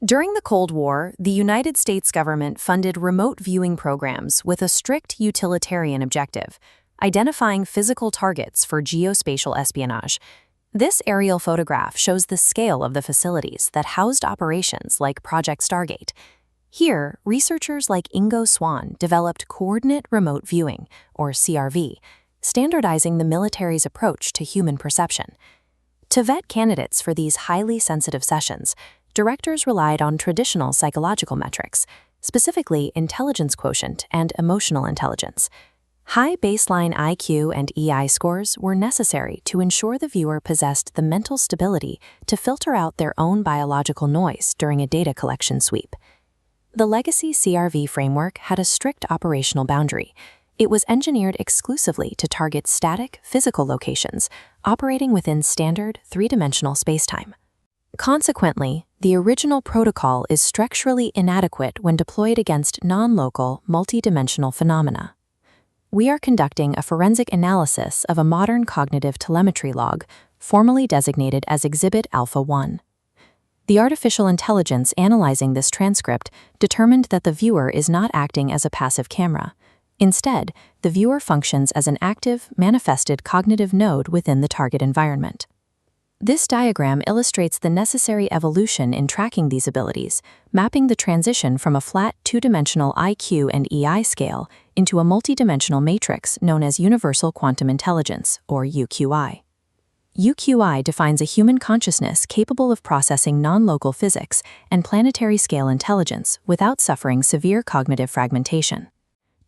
During the Cold War, the United States government funded remote viewing programs with a strict utilitarian objective, identifying physical targets for geospatial espionage. This aerial photograph shows the scale of the facilities that housed operations like Project Stargate. Here, researchers like Ingo Swann developed coordinate remote viewing, or CRV, standardizing the military's approach to human perception. To vet candidates for these highly sensitive sessions, directors relied on traditional psychological metrics, specifically intelligence quotient and emotional intelligence. High baseline IQ and EI scores were necessary to ensure the viewer possessed the mental stability to filter out their own biological noise during a data collection sweep. The legacy CRV framework had a strict operational boundary. It was engineered exclusively to target static, physical locations, operating within standard, three-dimensional spacetime. Consequently, the original protocol is structurally inadequate when deployed against non-local, multi-dimensional phenomena. We are conducting a forensic analysis of a modern cognitive telemetry log, formally designated as Exhibit Alpha 1. The artificial intelligence analyzing this transcript determined that the viewer is not acting as a passive camera. Instead, the viewer functions as an active, manifested cognitive node within the target environment. This diagram illustrates the necessary evolution in tracking these abilities, mapping the transition from a flat two-dimensional IQ and EI scale into a multidimensional matrix known as Universal Quantum Intelligence, or UQI. UQI defines a human consciousness capable of processing non-local physics and planetary-scale intelligence without suffering severe cognitive fragmentation.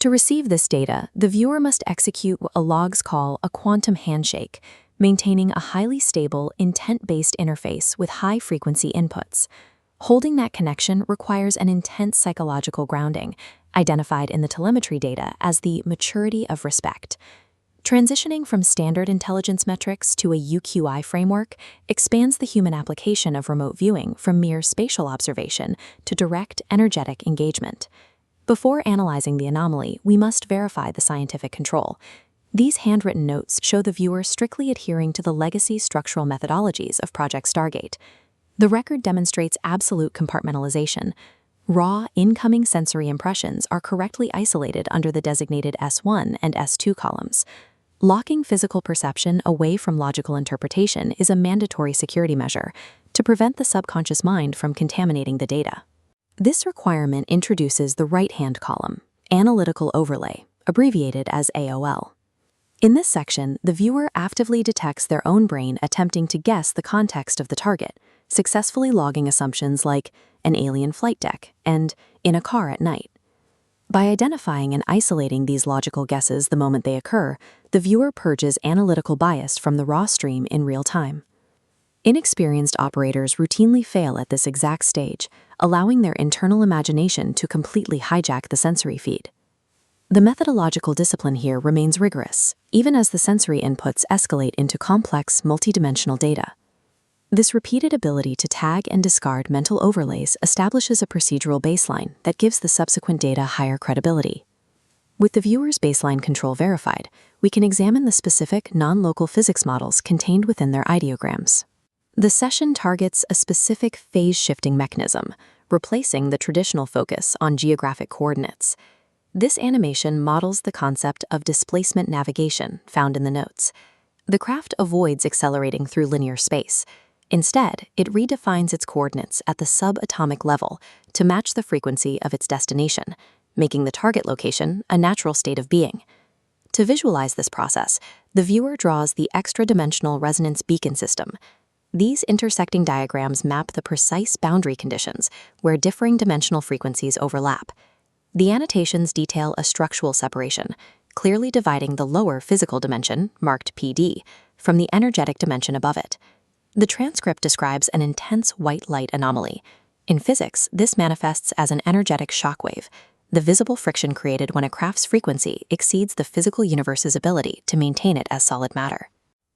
To receive this data, the viewer must execute what logs call a quantum handshake, maintaining a highly stable, intent-based interface with high-frequency inputs. Holding that connection requires an intense psychological grounding, identified in the telemetry data as the maturity of respect. Transitioning from standard intelligence metrics to a UQI framework expands the human application of remote viewing from mere spatial observation to direct, energetic engagement. Before analyzing the anomaly, we must verify the scientific control. These handwritten notes show the viewer strictly adhering to the legacy structural methodologies of Project Stargate. The record demonstrates absolute compartmentalization. Raw, incoming sensory impressions are correctly isolated under the designated S1 and S2 columns. Locking physical perception away from logical interpretation is a mandatory security measure to prevent the subconscious mind from contaminating the data. This requirement introduces the right-hand column, Analytical Overlay, abbreviated as AOL. In this section, the viewer actively detects their own brain attempting to guess the context of the target, successfully logging assumptions like an alien flight deck and in a car at night. By identifying and isolating these logical guesses the moment they occur, the viewer purges analytical bias from the raw stream in real time. Inexperienced operators routinely fail at this exact stage, allowing their internal imagination to completely hijack the sensory feed. The methodological discipline here remains rigorous, even as the sensory inputs escalate into complex, multidimensional data. This repeated ability to tag and discard mental overlays establishes a procedural baseline that gives the subsequent data higher credibility. With the viewer's baseline control verified, we can examine the specific non-local physics models contained within their ideograms. The session targets a specific phase-shifting mechanism, replacing the traditional focus on geographic coordinates. This animation models the concept of displacement navigation found in the notes. The craft avoids accelerating through linear space. Instead, it redefines its coordinates at the subatomic level to match the frequency of its destination, making the target location a natural state of being. To visualize this process, the viewer draws the extra-dimensional resonance beacon system. These intersecting diagrams map the precise boundary conditions where differing dimensional frequencies overlap. The annotations detail a structural separation, clearly dividing the lower physical dimension, marked PD, from the energetic dimension above it. The transcript describes an intense white light anomaly. In physics, this manifests as an energetic shockwave, the visible friction created when a craft's frequency exceeds the physical universe's ability to maintain it as solid matter.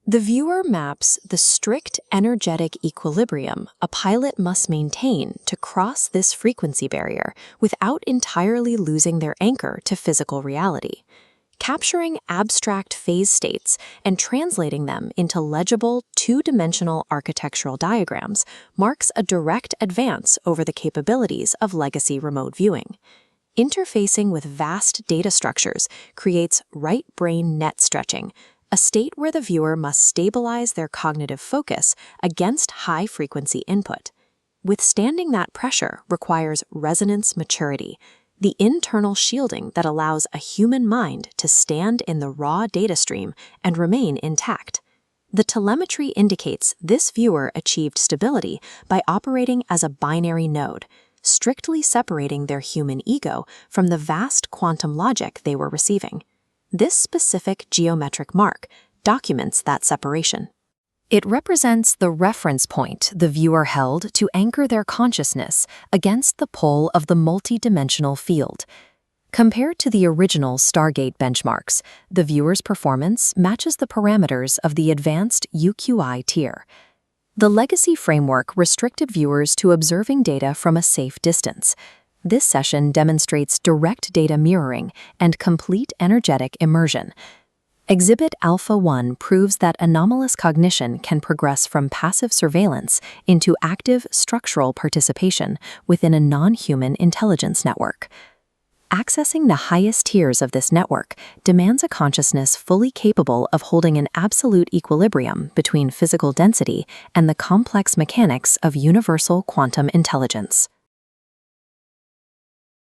The viewer maps the strict energetic equilibrium a pilot must maintain to cross this frequency barrier without entirely losing their anchor to physical reality. Capturing abstract phase states and translating them into legible, two-dimensional architectural diagrams marks a direct advance over the capabilities of legacy remote viewing. Interfacing with vast data structures creates right brain net stretching, a state where the viewer must stabilize their cognitive focus against high-frequency input. Withstanding that pressure requires resonance maturity, the internal shielding that allows a human mind to stand in the raw data stream and remain intact. The telemetry indicates this viewer achieved stability by operating as a binary node, strictly separating their human ego from the vast quantum logic they were receiving. This specific geometric mark documents that separation. It represents the reference point the viewer held to anchor their consciousness against the pull of the multidimensional field. Compared to the original Stargate benchmarks, the viewer's performance matches the parameters of the advanced UQI tier. The legacy framework restricted viewers to observing data from a safe distance. This session demonstrates direct data mirroring and complete energetic immersion. Exhibit Alpha 1 proves that anomalous cognition can progress from passive surveillance into active structural participation within a non-human intelligence network. Accessing the highest tiers of this network demands a consciousness fully capable of holding an absolute equilibrium between physical density and the complex mechanics of universal quantum intelligence.